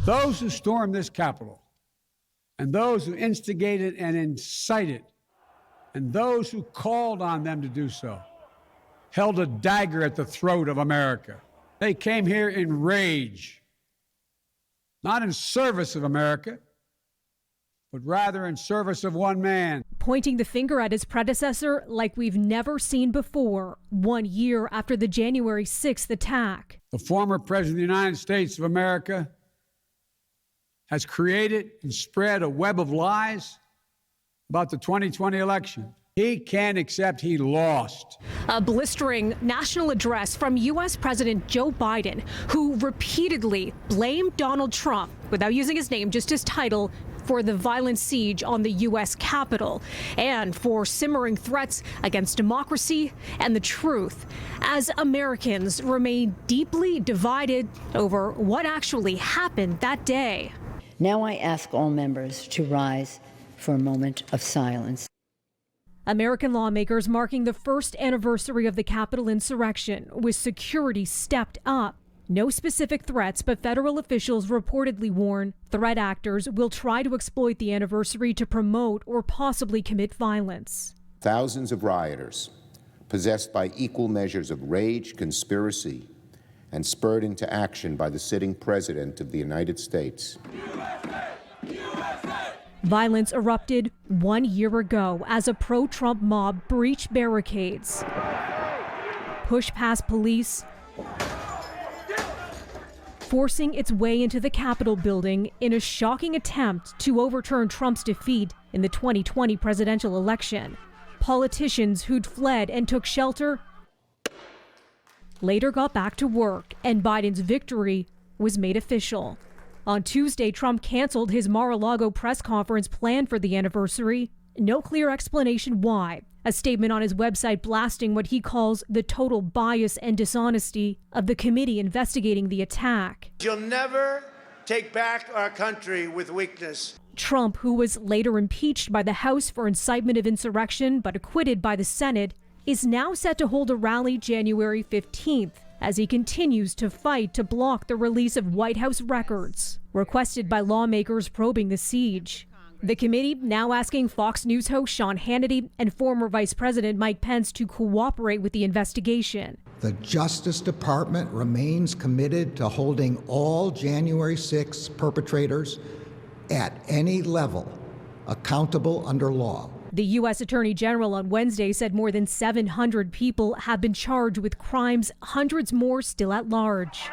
Those who stormed this Capitol, and those who instigated and incited, and those who called on them to do so, held a dagger at the throat of America. They came here in rage, not in service of America, but rather in service of one man. Pointing the finger at his predecessor like we've never seen before, 1 year after the January 6th attack. The former President of the United States of America has created and spread a web of lies about the 2020 election. He can't accept he lost. A blistering national address from U.S. President Joe Biden, who repeatedly blamed Donald Trump, without using his name, just his title, for the violent siege on the U.S. Capitol and for simmering threats against democracy and the truth, as Americans remain deeply divided over what actually happened that day. Now I ask all members to rise for a moment of silence. American lawmakers marking the first anniversary of the Capitol insurrection, with security stepped up. No specific threats, but federal officials reportedly warn threat actors will try to exploit the anniversary to promote or possibly commit violence. Thousands of rioters, possessed by equal measures of rage, conspiracy, and spurred into action by the sitting President of the United States. Violence erupted 1 year ago as a pro-Trump mob breached barricades, pushed past police, forcing its way into the Capitol building in a shocking attempt to overturn Trump's defeat in the 2020 presidential election. Politicians who'd fled and took shelter later got back to work, and Biden's victory was made official. On Tuesday, Trump canceled his Mar-a-Lago press conference planned for the anniversary. No clear explanation why. A statement on his website blasting what he calls the total bias and dishonesty of the committee investigating the attack. You'll never take back our country with weakness. Trump, who was later impeached by the House for incitement of insurrection but acquitted by the Senate, is now set to hold a rally January 15th. As he continues to fight to block the release of White House records requested by lawmakers probing the siege. The committee now asking Fox News host Sean Hannity and former Vice President Mike Pence to cooperate with the investigation. The Justice Department remains committed to holding all January 6 perpetrators at any level accountable under law. The U.S. Attorney General on Wednesday said more than 700 people have been charged with crimes, hundreds more still at large.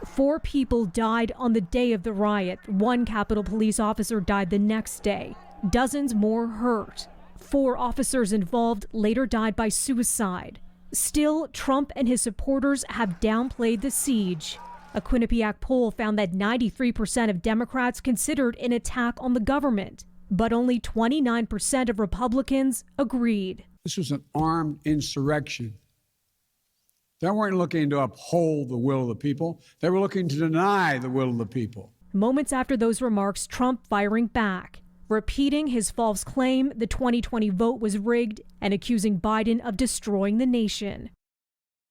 4 people died on the day of the riot. 1 Capitol Police officer died the next day. Dozens more hurt. 4 officers involved later died by suicide. Still, Trump and his supporters have downplayed the siege. A Quinnipiac poll found that 93% of Democrats considered an attack on the government, but only 29% of Republicans agreed. This was an armed insurrection. They weren't looking to uphold the will of the people. They were looking to deny the will of the people. Moments after those remarks, Trump firing back, repeating his false claim the 2020 vote was rigged and accusing Biden of destroying the nation.